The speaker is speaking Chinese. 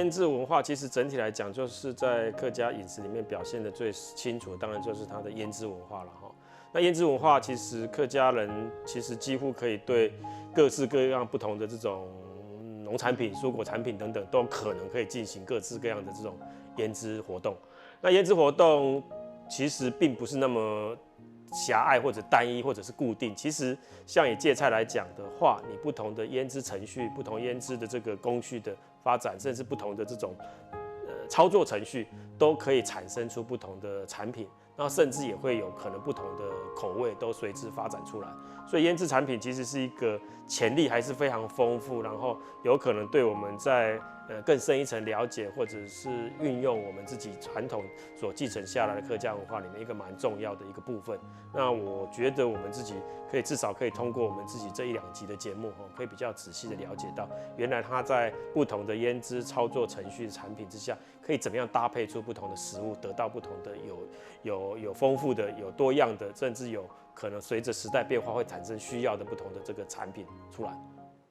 腌制文化其实整体来讲，就是在客家饮食里面表现的最清楚，当然就是它的腌制文化了哈。那腌制文化其实客家人其实几乎可以对各式各样不同的这种农产品、蔬果产品等等，都可能可以进行各式各样的这种腌制活动。那腌制活动其实并不是那么狭隘或者单一或者是固定。其实像以芥菜来讲的话，你不同的腌制程序、不同腌制的这个工序的发展，甚至不同的这种操作程序，都可以产生出不同的产品。那甚至也会有可能不同的口味都随之发展出来。所以腌制产品其实是一个潜力还是非常丰富，然后有可能对我们在更深一层了解，或者是运用我们自己传统所继承下来的客家文化里面一个蛮重要的一个部分。那我觉得我们自己至少可以通过我们自己这1、2集的节目，可以比较仔细的了解到，原来它在不同的腌制操作程序的产品之下，可以怎么样搭配出不同的食物，得到不同的有丰富的、有多样的，甚至有可能随着时代变化会产生需要的不同的这个产品出来。